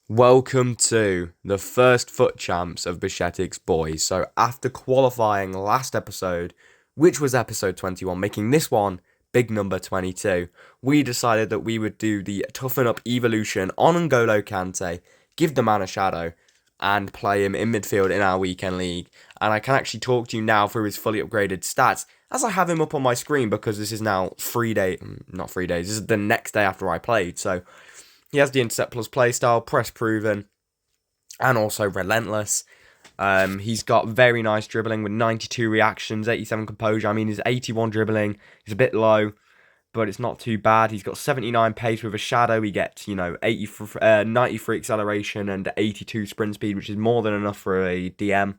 Welcome to the first FUT champs of Bajcetics boys. So after qualifying last episode, which was episode 21, making this one big number 22, we decided that we would do the toughen up evolution on N'Golo Kante, give the man a shadow, and play him in midfield in our weekend league. And I can actually talk to you now through his fully upgraded stats, as I have him up on my screen because this is now not 3 days, this is the next day after I played. So he has the intercept plus playstyle, press proven, and also relentless. He's got very nice dribbling with 92 reactions, 87 composure. I mean, his 81 dribbling is a bit low, but it's not too bad. He's got 79 pace with a shadow. He gets, 93 acceleration and 82 sprint speed, which is more than enough for a DM.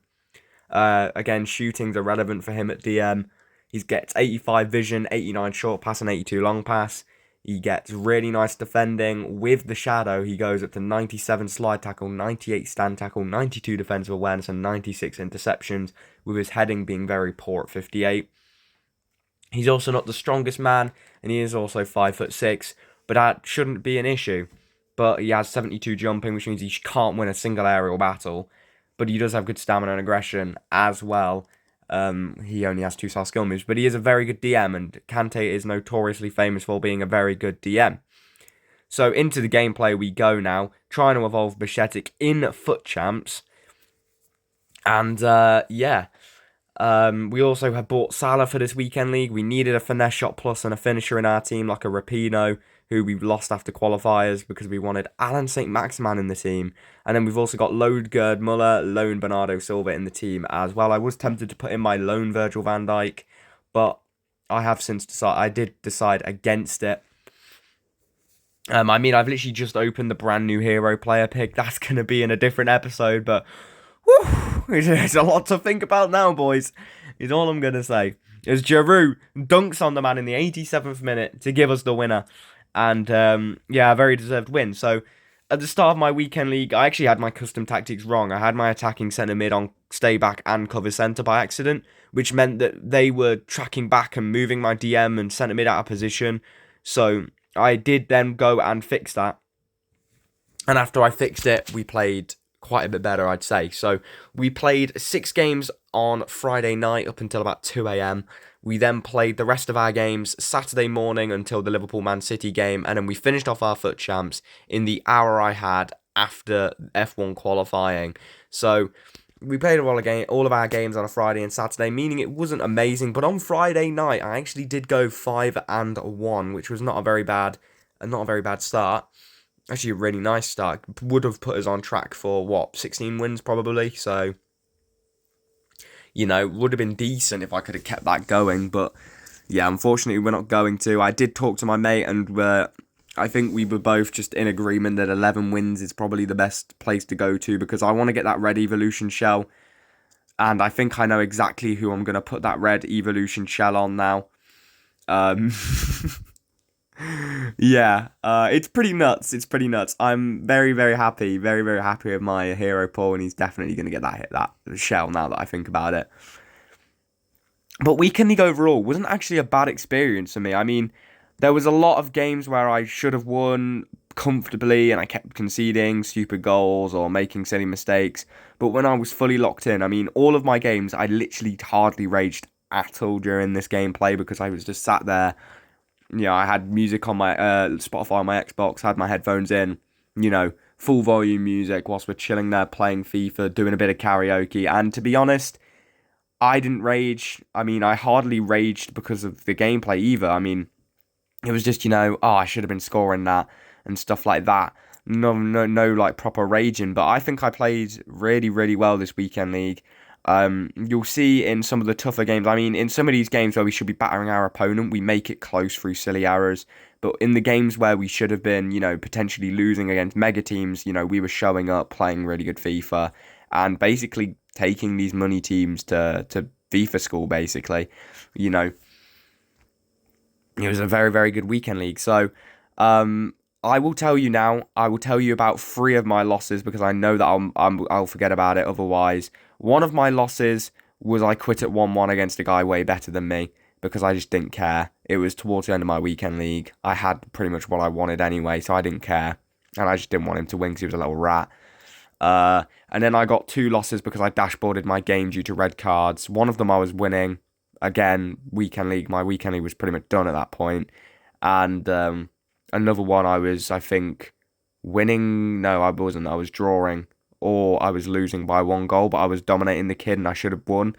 Again, shooting's irrelevant for him at DM. He gets 85 vision, 89 short pass, and 82 long pass. He gets really nice defending. With the shadow, he goes up to 97 slide tackle, 98 stand tackle, 92 defensive awareness, and 96 interceptions, with his heading being very poor at 58. He's also not the strongest man, and he is also 5'6", but that shouldn't be an issue. But he has 72 jumping, which means he can't win a single aerial battle. But he does have good stamina and aggression as well. He only has 2-star skill moves, but he is a very good DM, and Kante is notoriously famous for being a very good DM. So into the gameplay we go now, trying to evolve Bajcetic in FUT champs. And we also have bought Salah for this weekend league. We needed a finesse shot plus and a finisher in our team, like a Rapinoe, who we've lost after qualifiers because we wanted Alan St. Maximan in the team. And then we've also got lone Gerd Muller, lone Bernardo Silva in the team as well. I was tempted to put in my lone Virgil van Dijk, but I did decide against it. I've literally just opened the brand new hero player pick. That's going to be in a different episode, but whew, there's a lot to think about now, boys, is all I'm going to say. As Giroud dunks on the man in the 87th minute to give us the winner. And, a very deserved win. So, at the start of my weekend league, I actually had my custom tactics wrong. I had my attacking centre mid on stay back and cover centre by accident, which meant that they were tracking back and moving my DM and centre mid out of position. So, I did then go and fix that. And after I fixed it, we played quite a bit better, I'd say. So, we played 6 games on Friday night up until about 2 a.m. We then played the rest of our games Saturday morning until the Liverpool-Man City game, and then we finished off our FUT champs in the hour I had after F1 qualifying. So we played all of our games on a Friday and Saturday, meaning it wasn't amazing. But on Friday night, I actually did go 5-1, which was not a very bad start. Actually, a really nice start. Would have put us on track for 16 wins probably. So, would have been decent if I could have kept that going. But, yeah, unfortunately, we're not going to. I did talk to my mate, and I think we were both just in agreement that 11 wins is probably the best place to go to, because I want to get that red evolution shell. And I think I know exactly who I'm going to put that red evolution shell on now. It's pretty nuts. I'm very, very happy with my hero Paul, and he's definitely going to get that shell now that I think about it. But weekend league overall wasn't actually a bad experience for me. I mean, there was a lot of games where I should have won comfortably, and I kept conceding stupid goals or making silly mistakes. But when I was fully locked in, I mean, all of my games, I literally hardly raged at all during this gameplay, because I was just sat there. I had music on my Spotify on my Xbox, had my headphones in, full volume music whilst we're chilling there playing FIFA, doing a bit of karaoke. And to be honest, I didn't rage. I mean, I hardly raged because of the gameplay either. I mean, it was just, I should have been scoring that and stuff like that. No, like proper raging. But I think I played really, really well this weekend league. You'll see in some of the tougher games, I mean, in some of these games where we should be battering our opponent, we make it close through silly errors. But in the games where we should have been, potentially losing against mega teams, we were showing up, playing really good FIFA, and basically taking these money teams to FIFA school, basically. It was a very, very good weekend league. So, I will tell you now. I will tell you about 3 of my losses, because I know that I'll forget about it otherwise. One of my losses was I quit at 1-1 against a guy way better than me, because I just didn't care. It was towards the end of my weekend league. I had pretty much what I wanted anyway, so I didn't care. and I just didn't want him to win because he was a little rat. And then I got 2 losses because I dashboarded my game due to red cards. One of them I was winning. Again, weekend league. My weekend league was pretty much done at that point. And another one I was, I think, winning. No, I wasn't. I was drawing, or I was losing by 1 goal, but I was dominating the kid and I should have won.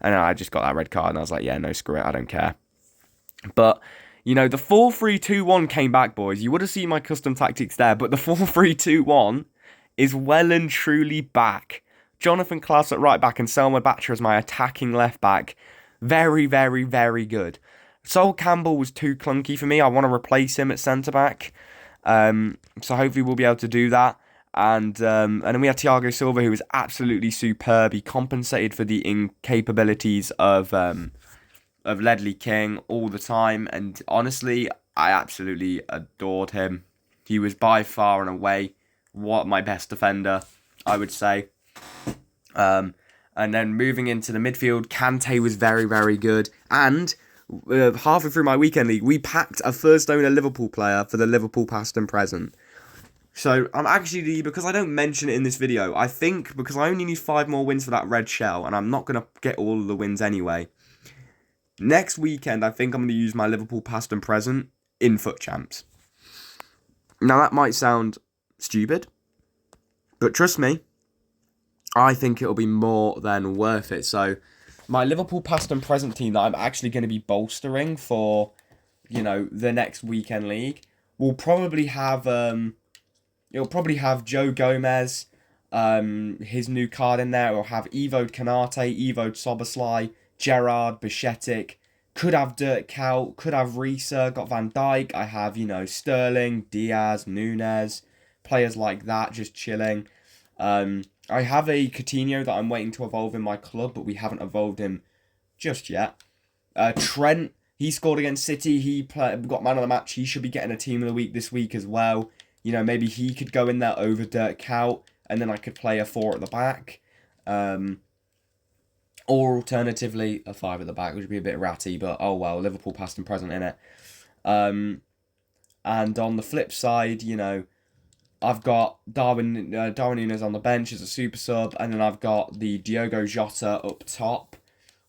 And then I just got that red card and I was like, yeah, no, screw it. I don't care. But, you know, the 4-3-2-1 came back, boys. You would have seen my custom tactics there, but the 4-3-2-1 is well and truly back. Jonathan Klaus at right back and Selma Batcher as my attacking left back. Very, very, very good. Sol Campbell was too clunky for me. I want to replace him at centre back. So hopefully we'll be able to do that. And then we had Thiago Silva, who was absolutely superb. He compensated for the incapabilities of Ledley King all the time. And honestly, I absolutely adored him. He was by far and away my best defender, I would say. And then moving into the midfield, Kante was very, very good. And halfway through my weekend league, we packed a first owner Liverpool player for the Liverpool past and present. So I'm actually, because I don't mention it in this video, I think because I only need 5 more wins for that red shell, and I'm not going to get all of the wins anyway. Next weekend, I think I'm going to use my Liverpool past and present in FUT Champs. Now that might sound stupid, but trust me, I think it'll be more than worth it. So my Liverpool past and present team that I'm actually going to be bolstering for, you know, the next weekend league will probably have it'll probably have Joe Gomez, his new card in there. It'll have Evo Kanate, Evo Soboslai, Gerrard, Bajcetic. Could have Dirk Kuyt, could have Risa, got Van Dijk. I have, you know, Sterling, Diaz, Nunez, players like that just chilling. I have a Coutinho that I'm waiting to evolve in my club, but we haven't evolved him just yet. Trent, he scored against City. He got man of the match. He should be getting a team of the week this week as well. You know, maybe he could go in there over Dirk Kuyt, and then I could play a 4 at the back. Or alternatively, a 5 at the back, which would be a bit ratty, but oh well, Liverpool past and present in it. And on the flip side, you know, I've got Darwin Núñez on the bench as a super sub, and then I've got the Diogo Jota up top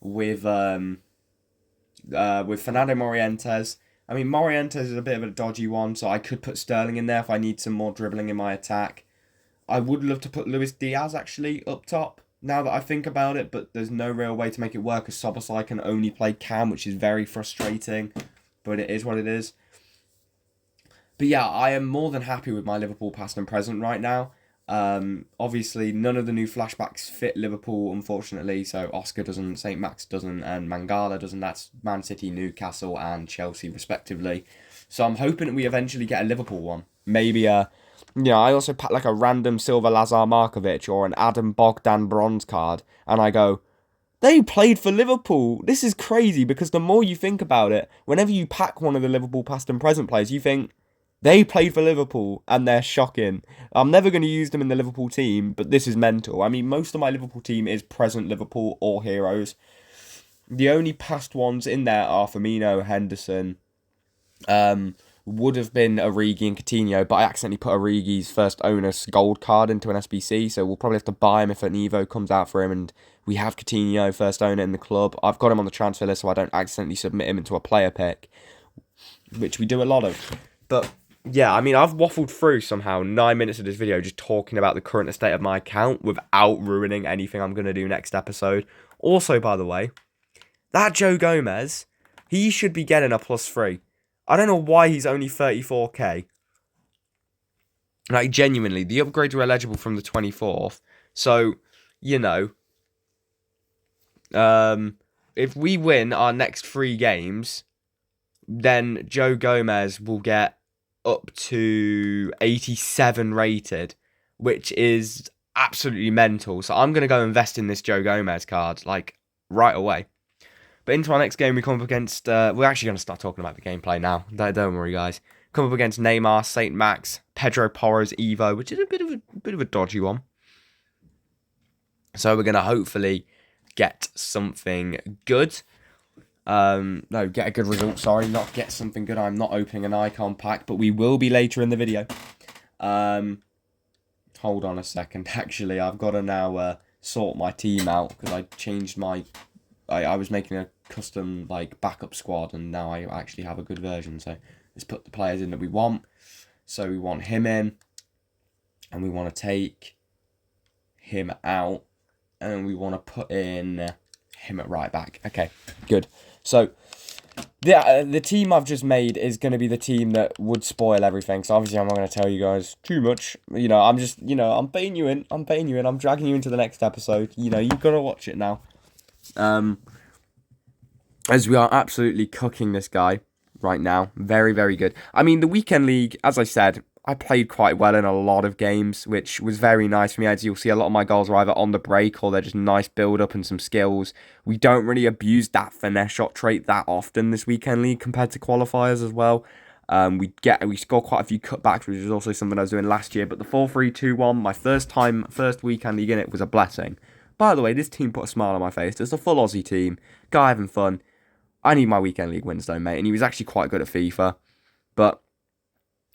with Fernando Morientes. I mean, Morientes is a bit of a dodgy one, so I could put Sterling in there if I need some more dribbling in my attack. I would love to put Luis Diaz actually up top, now that I think about it, but there's no real way to make it work, as Soboslai can only play cam, which is very frustrating, but it is what it is. But yeah, I am more than happy with my Liverpool past and present right now. Obviously, none of the new flashbacks fit Liverpool, unfortunately. So Oscar doesn't, St. Max doesn't, and Mangala doesn't. That's Man City, Newcastle, and Chelsea, respectively. So I'm hoping that we eventually get a Liverpool one. Maybe I also pack like a random Silva Lazar Markovic or an Adam Bogdan bronze card, and I go, they played for Liverpool. This is crazy, because the more you think about it, whenever you pack one of the Liverpool past and present players, you think, they played for Liverpool, and they're shocking. I'm never going to use them in the Liverpool team, but this is mental. I mean, most of my Liverpool team is present Liverpool or heroes. The only past ones in there are Firmino, Henderson. Would have been Origi and Coutinho, but I accidentally put Origi's first owner's gold card into an SBC, so we'll probably have to buy him if an Evo comes out for him, and we have Coutinho, first owner in the club. I've got him on the transfer list so I don't accidentally submit him into a player pick, which we do a lot of. But yeah, I mean, I've waffled through somehow 9 minutes of this video just talking about the current state of my account without ruining anything I'm going to do next episode. Also, by the way, that Joe Gomez, he should be getting a +3. I don't know why he's only 34k. Like, genuinely, the upgrades were eligible from the 24th. So, you know, if we win our next 3 games, then Joe Gomez will get up to 87 rated, which is absolutely mental. So I'm going to go invest in this Joe Gomez card, like, right away. But into our next game, we come up against, we're actually going to start talking about the gameplay now. Don't worry, guys. Come up against Neymar, St. Max, Pedro Porro's Evo, which is a bit of a dodgy one. So we're going to hopefully get something good. No, get a good result, sorry, not get something good. I'm not opening an icon pack, but we will be later in the video. Hold on a second. Actually, I've got to now sort my team out because I changed my. I was making a custom like backup squad, and now I actually have a good version. So let's put the players in that we want. So we want him in, and we want to take him out, and we want to put in him at right back. Okay, good. So the team I've just made is going to be the team that would spoil everything. So obviously I'm not going to tell you guys too much. I'm just, I'm baiting you in. I'm dragging you into the next episode. You've got to watch it now. As we are absolutely cooking this guy right now. Very, very good. I mean, the weekend league, as I said, I played quite well in a lot of games, which was very nice for me. As you'll see, a lot of my goals are either on the break or they're just nice build-up and some skills. We don't really abuse that finesse shot trait that often this weekend league compared to qualifiers as well. We score quite a few cutbacks, which is also something I was doing last year. But the 4-3-2-1, my first weekend league in it, was a blessing. By the way, this team put a smile on my face. It's a full Aussie team. Guy having fun. I need my weekend league wins though, mate. And he was actually quite good at FIFA. But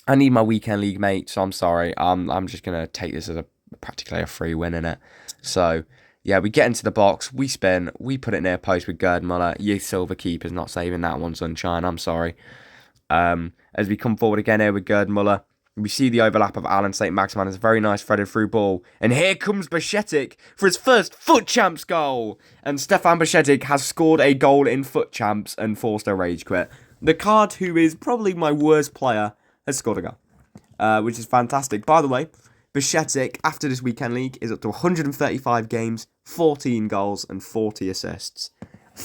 I need my weekend league, mate, so I'm sorry. I'm just going to take this as practically a free win in it. So, yeah, we get into the box, we spin, we put it near post with Gerd Muller. Your silver keeper's not saving that one, sunshine, I'm sorry. As we come forward again here with Gerd Muller, we see the overlap of Alan St. Maximin. It's a very nice threaded through ball. And here comes Bajcetic for his first FUT Champs goal. And Stefan Bajcetic has scored a goal in FUT Champs and forced a rage quit. The card, who is probably my worst player, has scored a goal, which is fantastic. By the way, Bajcetic, after this weekend league, is up to 135 games, 14 goals, and 40 assists.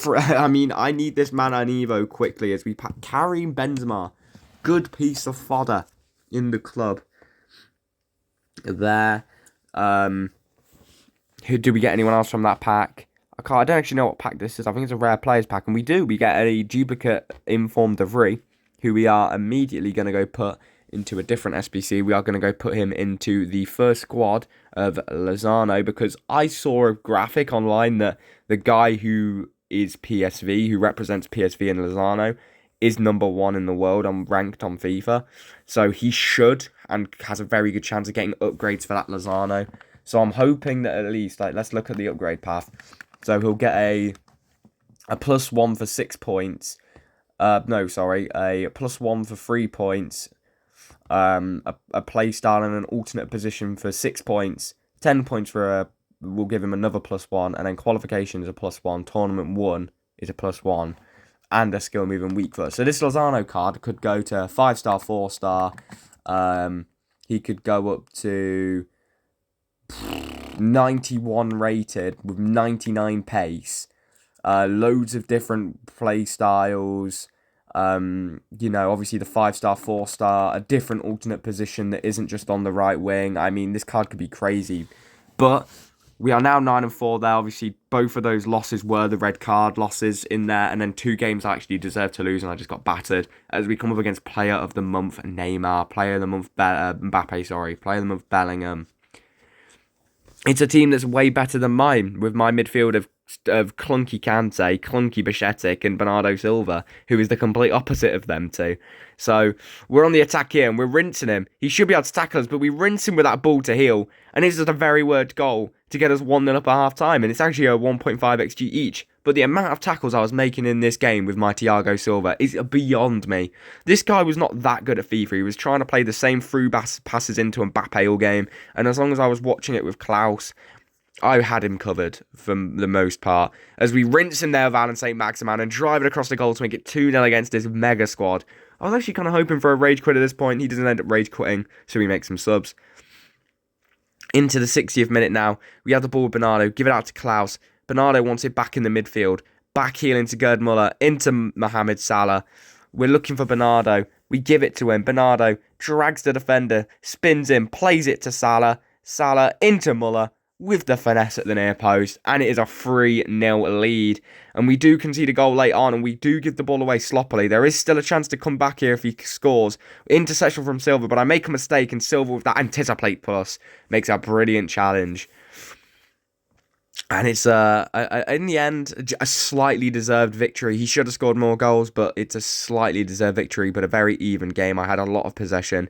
I need this man on Evo quickly as we pack Karim Benzema. Good piece of fodder in the club. There. Do we get anyone else from that pack? I don't actually know what pack this is. I think it's a rare players pack, and we do. We get a duplicate Informed Devry, who we are immediately going to go put into a different SBC. We are going to go put him into the first squad of Lozano, because I saw a graphic online that the guy who is PSV, who represents PSV and Lozano, is number 1 in the world ranked on FIFA. So he should and has a very good chance of getting upgrades for that Lozano. So I'm hoping that at least, let's look at the upgrade path. So he'll get a +1 for 6 points. A +1 for 3 points. A play style and an alternate position for 6 points. 10 points we'll give him another +1. And then qualification is a +1. Tournament 1 is a +1. And a skill move and weak foot. So this Lozano card could go to 5-star, 4-star. He could go up to 91 rated with 99 pace. Loads of different play styles. Obviously the 5-star, 4-star, a different alternate position that isn't just on the right wing. I mean, this card could be crazy. But we are now 9-4 there. Obviously, both of those losses were the red card losses in there. And then 2 games I actually deserved to lose, and I just got battered. As we come up against Player of the Month Neymar, Player of the Month Mbappe, Player of the Month Bellingham. It's a team that's way better than mine, with my midfield of clunky Kante, clunky Bajcetic, and Bernardo Silva, who is the complete opposite of them two. So we're on the attack here, and we're rinsing him. He should be able to tackle us, but we rinse him with that ball to heal, and it's just a very weird goal to get us 1-0 up at half-time, and it's actually a 1.5 XG each. But the amount of tackles I was making in this game with my Thiago Silva is beyond me. This guy was not that good at FIFA. He was trying to play the same through passes into Mbappe all game, and as long as I was watching it with Klaus, I had him covered for the most part. As we rinse him there with Alan St. Maximin and drive it across the goal to make it 2-0 against this mega squad. I was actually kind of hoping for a rage quit at this point. He doesn't end up rage quitting, so we make some subs. Into the 60th minute now. We have the ball with Bernardo. Give it out to Klaus. Bernardo wants it back in the midfield. Back heel into Gerd Muller. Into Mohamed Salah. We're looking for Bernardo. We give it to him. Bernardo drags the defender. Spins in. Plays it to Salah. Salah into Muller with the finesse at the near post, and it is a 3-0 lead. And we do concede a goal late on, and we do give the ball away sloppily. There is still a chance to come back here if he scores. Interception from Silva, but I make a mistake, and Silva with that anticipate plus makes a brilliant challenge. And it's, in the end, a slightly deserved victory. He should have scored more goals, but it's a slightly deserved victory, but a very even game. I had a lot of possession.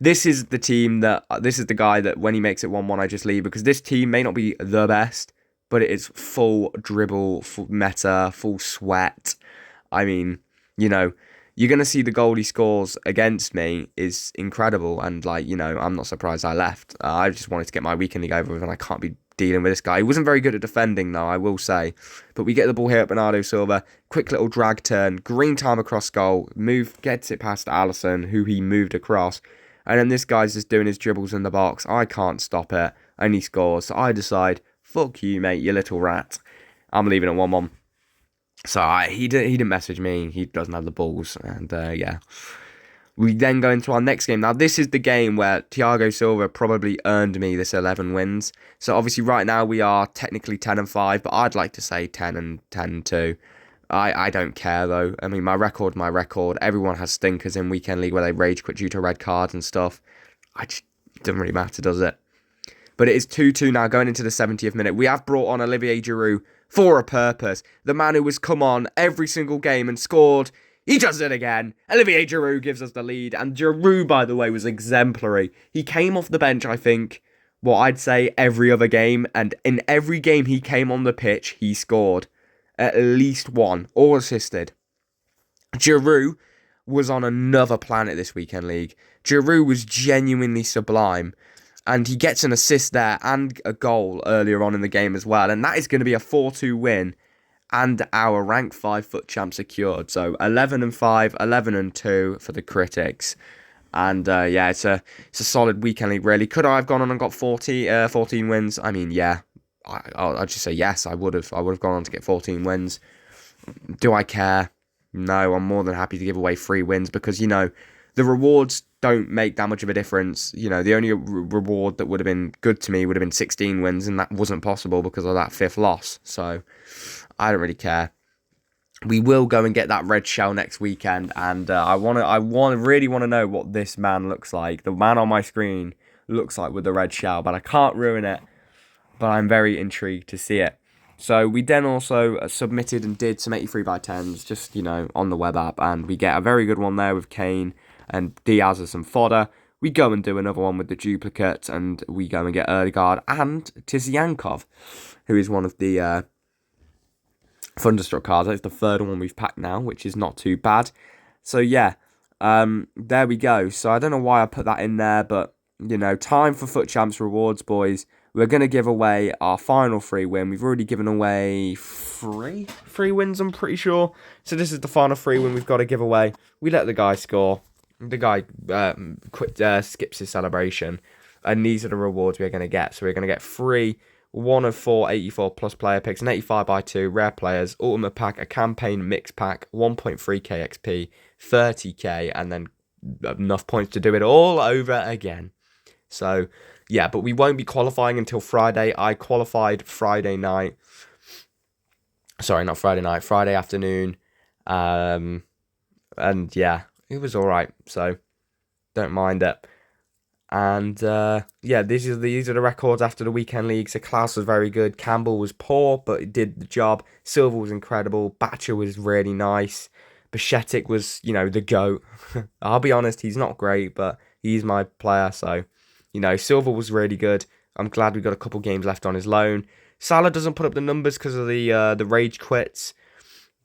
This is the team this is the guy that when he makes it 1-1, I just leave, because this team may not be the best, but it is full dribble, full meta, full sweat. I mean, you're going to see the goal he scores against me is incredible. And, I'm not surprised I left. I just wanted to get my weekend league over with, and I can't be dealing with this guy. He wasn't very good at defending, though, I will say. But we get the ball here at Bernardo Silva. Quick little drag turn. Green time across goal. Gets it past Alisson, who he moved across. And then this guy's just doing his dribbles in the box. I can't stop it. And he scores. So I decide, fuck you, mate, you little rat. I'm leaving at 1-1. So he didn't message me. He doesn't have the balls. And yeah. We then go into our next game. Now, this is the game where Thiago Silva probably earned me this 11 wins. So obviously right now we are technically 10-5, but I'd like to say 10-10 I don't care though. I mean, my record. Everyone has stinkers in weekend league where they rage quit due to red cards and stuff. It doesn't really matter, does it? But it is 2-2 now, going into the 70th minute. We have brought on Olivier Giroud for a purpose. The man who has come on every single game and scored. He does it again. Olivier Giroud gives us the lead. And Giroud, by the way, was exemplary. He came off the bench, I think, I'd say every other game. And in every game he came on the pitch, he scored at least one or assisted. Giroud was on another planet this weekend league. Giroud was genuinely sublime. And he gets an assist there and a goal earlier on in the game as well. And that is going to be a 4-2 win. And our rank 5 FUT champ secured. So 11-5, 11-2 for the critics. And yeah, it's a solid weekend league, really. Could I have gone on and got 14 wins? I mean, yeah. I'd just say yes, I would have. I would have gone on to get 14 wins. Do I care? No, I'm more than happy to give away 3 wins because, the rewards don't make that much of a difference. The only reward that would have been good to me would have been 16 wins, and that wasn't possible because of that 5th loss. So I don't really care. We will go and get that red shell next weekend, and I really want to know what this man looks like. The man on my screen looks like with the red shell, but I can't ruin it. But I'm very intrigued to see it. So we then also submitted and did some 83 by 10s, just, on the web app, and we get a very good one there with Kane and Diaz as some fodder. We go and do another one with the duplicate, and we go and get Erdegaard and Tiziankov, who is one of the Thunderstruck cards. That's the 3rd one we've packed now, which is not too bad. So yeah, there we go. So I don't know why I put that in there, but, time for FUT Champs rewards, boys. We're going to give away our final free win. We've already given away three wins, I'm pretty sure. So this is the final free win we've got to give away. We let the guy score. The guy skips his celebration. And these are the rewards we're going to get. So we're going to get 3, 1 of 4 84 plus player picks, an 85 by 2, rare players, ultimate pack, a campaign mix pack, 1.3k XP, 30k, and then enough points to do it all over again. So yeah, but we won't be qualifying until Friday. I qualified Friday night. Sorry, not Friday night. Friday afternoon. And yeah, it was all right. So don't mind it. And yeah, these are the records after the weekend league. So Klaus was very good. Campbell was poor, but he did the job. Silva was incredible. Batcher was really nice. Bajcetics was, the GOAT. I'll be honest, he's not great, but he's my player. So, Silva was really good. I'm glad we got a couple games left on his loan. Salah doesn't put up the numbers because of the rage quits,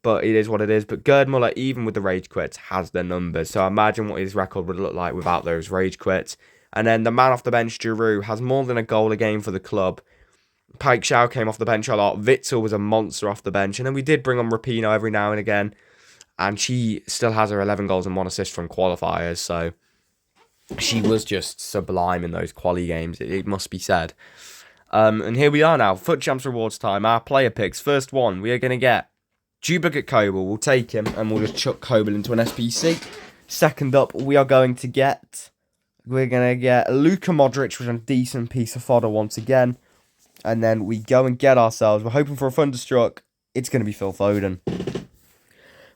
but it is what it is. But Gerd Muller, even with the rage quits, has the numbers. So imagine what his record would look like without those rage quits. And then the man off the bench, Giroud, has more than a goal a game for the club. Pike Shaw came off the bench a lot. Witzel was a monster off the bench. And then we did bring on Rapinoe every now and again. And she still has her 11 goals and 1 assist from qualifiers. So she was just sublime in those quali games, it must be said. And here we are now, FUT Champs rewards time, our player picks. First one, we are going to get duplicate Kobel. We'll take him and we'll just chuck Kobel into an SPC. Second up, we're going to get Luka Modric, which is a decent piece of fodder once again. And then we go and get ourselves, we're hoping for a Thunderstruck. It's going to be Phil Foden.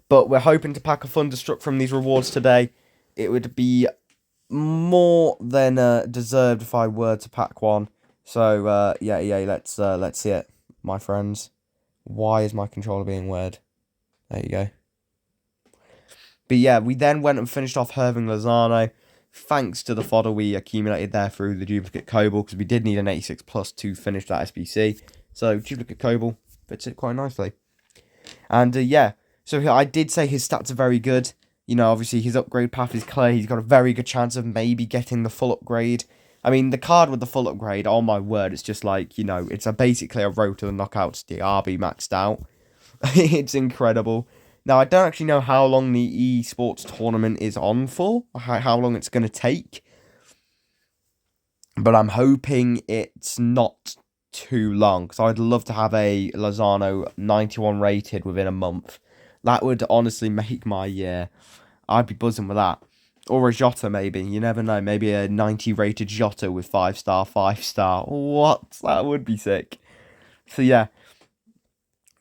But we're hoping to pack a Thunderstruck from these rewards today. It would be more than deserved if I were to pack one. So yeah, let's see it, my friends. Why is my controller being weird? There you go. But yeah, we then went and finished off Herving Lozano. thanks to the fodder we accumulated there through the duplicate Cobble, because we did need an 86 plus to finish that SBC. So duplicate Cobble fits it quite nicely. And yeah, so I did say his stats are very good. You know, obviously his upgrade path is clear. He's got a very good chance of maybe getting the full upgrade. I mean, the card with the full upgrade, oh my word, it's just like, you know, it's basically a road to the knockouts DRB maxed out. It's incredible. Now, I don't actually know how long the esports tournament is on for, how long it's going to take. But I'm hoping it's not too long, because I'd love to have a Lozano 91 rated within a month. That would honestly make my year. I'd be buzzing with that. Or a Jota, maybe. You never know. Maybe a 90 rated Jota with 5-star, 5-star. What? That would be sick. So, yeah.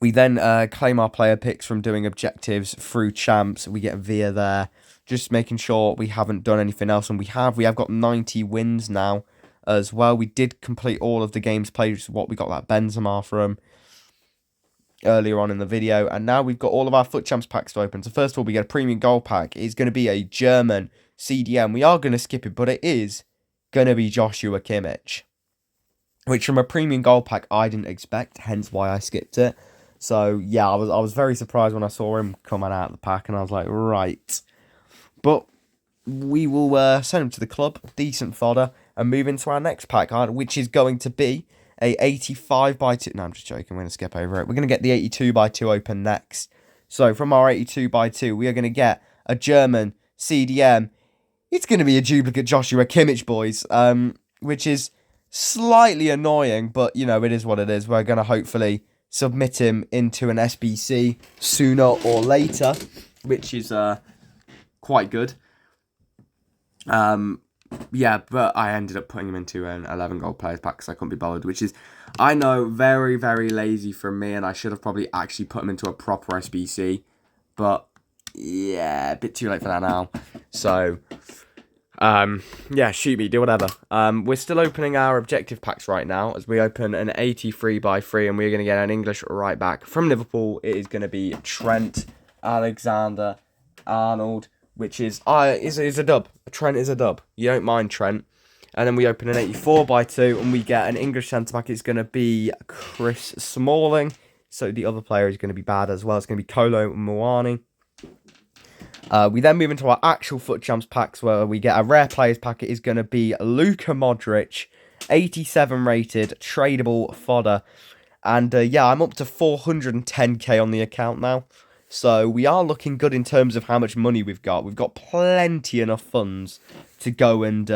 We then claim our player picks from doing objectives through champs. We get Via there. Just making sure we haven't done anything else. And we have. We have got 90 wins now as well. We did complete all of the games played, which is what we got that Benzema from earlier on in the video. And now we've got all of our FUT Champs packs to open. So first of all, we get a premium gold pack. It's going to be a German CDM. We are going to skip it, but it is going to be Joshua Kimmich, which from a premium gold pack I didn't expect, hence why I skipped it. So yeah, I was very surprised when I saw him coming out of the pack, and I was like, right. But we will send him to the club, decent fodder, and move into our next pack, which is going to be a 85x2. No, I'm just joking. We're going to skip over it. We're going to get the 82x2 open next. So from our 82x2, we are going to get a German CDM. It's going to be a duplicate Joshua Kimmich, boys, which is slightly annoying, but, you know, it is what it is. We're going to hopefully submit him into an SBC sooner or later, which is quite good. Yeah, but I ended up putting him into an 11 gold players pack because I couldn't be bothered, which is, I know, very, very lazy from me, and I should have probably actually put him into a proper SBC, but yeah, a bit too late for that now. So yeah, shoot me, do whatever. We're still opening our objective packs right now, as we open an 83x3, and we're going to get an English right back from Liverpool. It is going to be Trent Alexander-Arnold, which is a dub. Trent is a dub. You don't mind Trent. And then we open an 84x2, and we get an English centre-back. It's going to be Chris Smalling. So the other player is going to be bad as well. It's going to be Kolo Muani. We then move into our actual FUT Champs packs, where we get a rare players pack. It is going to be Luka Modric, 87 rated, tradable fodder. And yeah, I'm up to 410k on the account now. So we are looking good in terms of how much money we've got. We've got plenty enough funds to go and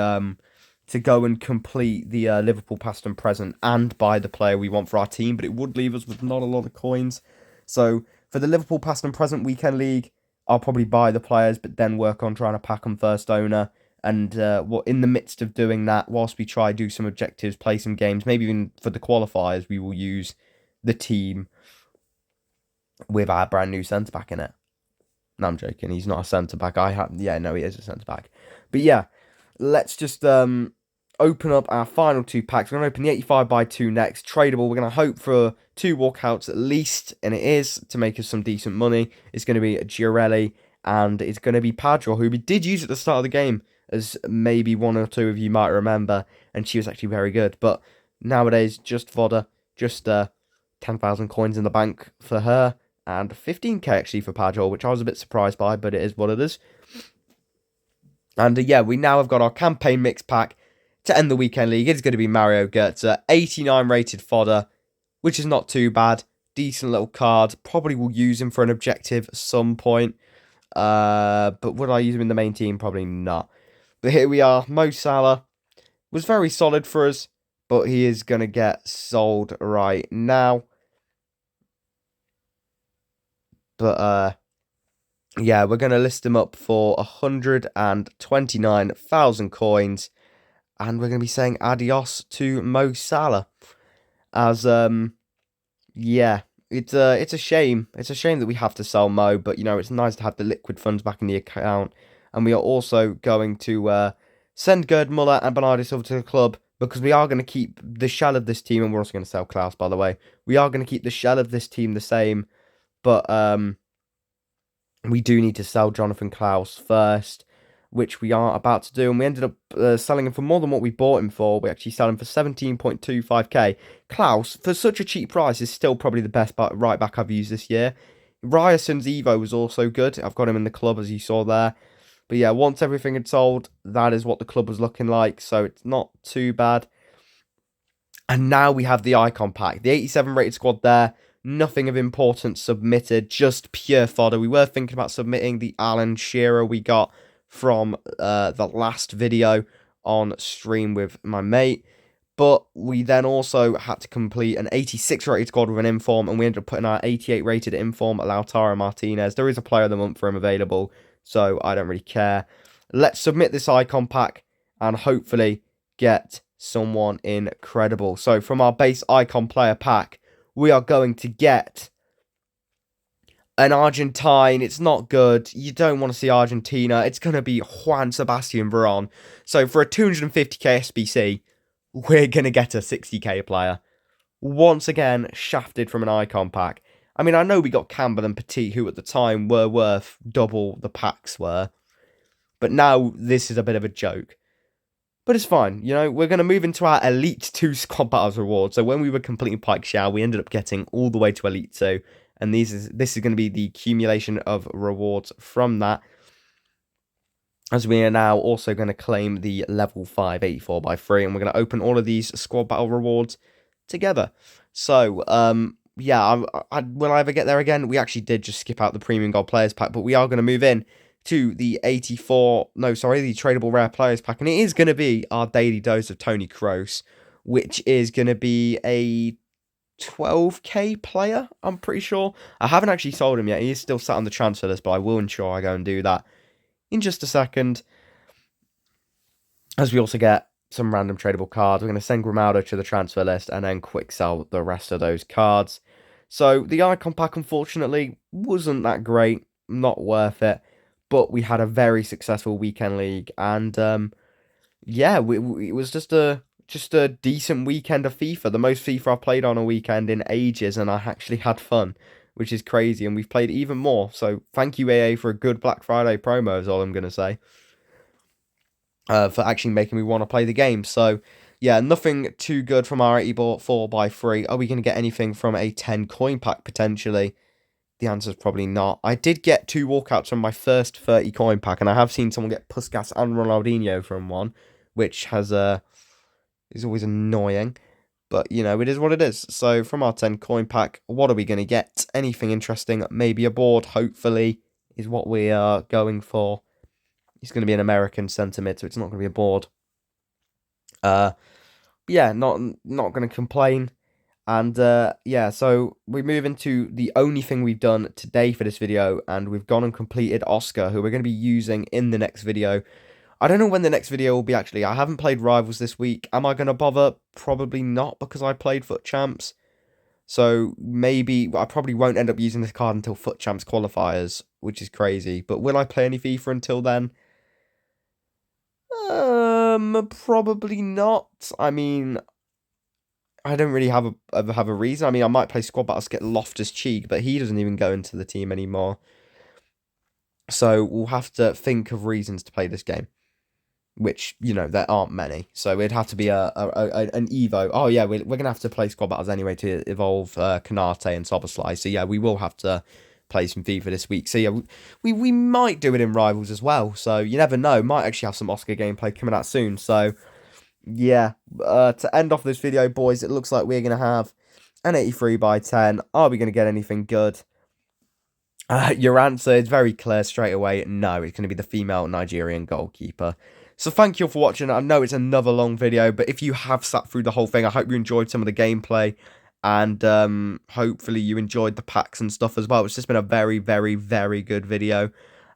complete the Liverpool past and present and buy the player we want for our team. But it would leave us with not a lot of coins. So for the Liverpool past and present weekend league, I'll probably buy the players, but then work on trying to pack them first owner. And in the midst of doing that, whilst we try do some objectives, play some games, maybe even for the qualifiers, we will use the team with our brand new centre back in it. No, I'm joking. He's not a centre back. Yeah, no, he is a centre back. But yeah, let's just open up our final two packs. We're going to open the 85x2 next. Tradable. We're going to hope for 2 walkouts at least, and it is, to make us some decent money. It's going to be Giorelli, and it's going to be Padro, who we did use at the start of the game, as maybe one or two of you might remember, and she was actually very good. But nowadays, just fodder, just 10,000 coins in the bank for her, and 15k actually for Padro, which I was a bit surprised by, but it is what it is. And yeah, we now have got our campaign mix pack to end the weekend league. It's going to be Mario Götze, 89 rated fodder, which is not too bad. Decent little card. Probably will use him for an objective at some point. But would I use him in the main team? Probably not. But here we are. Mo Salah was very solid for us, but he is going to get sold right now. But yeah, we're going to list him up for 129,000 coins. And we're going to be saying adios to Mo Salah. As, yeah, it's a shame. It's a shame that we have to sell Mo, but, you know, it's nice to have the liquid funds back in the account. And we are also going to send Gerd Muller and Bernardo Silva to the club, because we are going to keep the shell of this team, and we're also going to sell Klaus, by the way. We are going to keep the shell of this team the same, but we do need to sell Jonathan Klaus first. which we are about to do, and we ended up selling him for more than what we bought him for. We actually sell him for 17.25k. Klaus, for such a cheap price, is still probably the best right back I've used this year. Ryerson's Evo was also good. I've got him in the club, as you saw there. But yeah, once everything had sold, that is what the club was looking like, so it's not too bad. And now we have the icon pack. The 87 rated squad there. Nothing of importance submitted, just pure fodder. We were thinking about submitting the Alan Shearer we got from the last video on stream with my mate. But we then also had to complete an 86 rated squad with an inform, and we ended up putting our 88 rated inform, Lautaro Martinez. There is a player of the month for him available, so I don't really care. Let's submit this icon pack and hopefully get someone incredible. So from our base icon player pack, we are going to get an Argentine. It's not good. You don't want to see Argentina. It's going to be Juan Sebastian Veron. So for a 250k SBC, we're going to get a 60k player. Once again, shafted from an icon pack. I mean, I know we got Campbell and Petit, who at the time were worth double the packs were. But now this is a bit of a joke. But it's fine, you know, we're going to move into our Elite 2 Squad Battles reward. So when we were completing Pike Shower, we ended up getting all the way to Elite 2. And this is going to be the accumulation of rewards from that. As we are now also going to claim the level 5 84x3. And we're going to open all of these Squad Battle rewards together. So, yeah, will I ever get there again? We actually did just skip out the Premium Gold Players Pack. But we are going to move in to the the tradable rare players pack, and it is going to be our daily dose of Tony Kroos, which is going to be a 12k player, I'm pretty sure. I haven't actually sold him yet. He is still sat on the transfer list, but I will ensure I go and do that in just a second. As we also get some random tradable cards, we're going to send Grimaldo to the transfer list and then quick sell the rest of those cards. So the icon pack, unfortunately, wasn't that great, not worth it. But we had a very successful weekend league, and yeah, it was just a decent weekend of FIFA. The most FIFA I've played on a weekend in ages, and I actually had fun, which is crazy. And we've played even more. So thank you, EA, for a good Black Friday promo, is all I'm gonna say. For actually making me want to play the game. So yeah, nothing too good from our 84x3. Are we gonna get anything from a 10 coin pack potentially? The answer is probably not. I did get 2 walkouts from my first 30 coin pack, and I have seen someone get Puskas and Ronaldinho from one, which is always annoying. But, you know, it is what it is. So, from our 10 coin pack, what are we going to get? Anything interesting? Maybe a board, hopefully, is what we are going for. It's going to be an American centre mid, so it's not going to be a board. Yeah, not going to complain. And, yeah, so we move into the only thing we've done today for this video, and we've gone and completed Oscar, who we're going to be using in the next video. I don't know when the next video will be, actually. I haven't played Rivals this week. Am I going to bother? Probably not, because I played FUT Champs. So, maybe, I probably won't end up using this card until FUT Champs qualifiers, which is crazy. But will I play any FIFA until then? Probably not. I mean, I don't really have a reason. I mean, I might play squad battles to get Loftus-Cheek, but he doesn't even go into the team anymore. So we'll have to think of reasons to play this game, which, you know, there aren't many. So it'd have to be an Evo. Oh yeah, we're gonna have to play squad battles anyway to evolve Canate and Soboslai. So yeah, we will have to play some FIFA this week. So yeah, we might do it in Rivals as well. So you never know. Might actually have some Oscar gameplay coming out soon. So yeah, to end off this video, boys, it looks like we're going to have an 83x10. Are we going to get anything good? Your answer is very clear straight away. No, it's going to be the female Nigerian goalkeeper. So thank you all for watching. I know it's another long video, but if you have sat through the whole thing, I hope you enjoyed some of the gameplay. And hopefully you enjoyed the packs and stuff as well. It's just been a very, very, very good video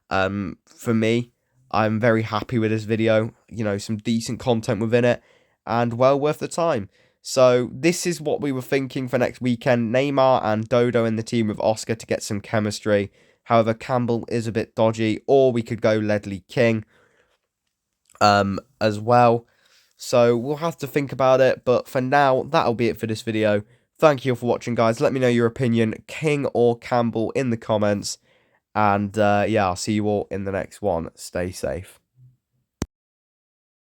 for me. I'm very happy with this video, you know, some decent content within it, and well worth the time. So this is what we were thinking for next weekend. Neymar and Dodo in the team with Oscar to get some chemistry. However, Campbell is a bit dodgy, or we could go Ledley King as well. So we'll have to think about it, but for now, that'll be it for this video. Thank you all for watching, guys. Let me know your opinion, King or Campbell, in the comments. And, yeah, I'll see you all in the next one. Stay safe.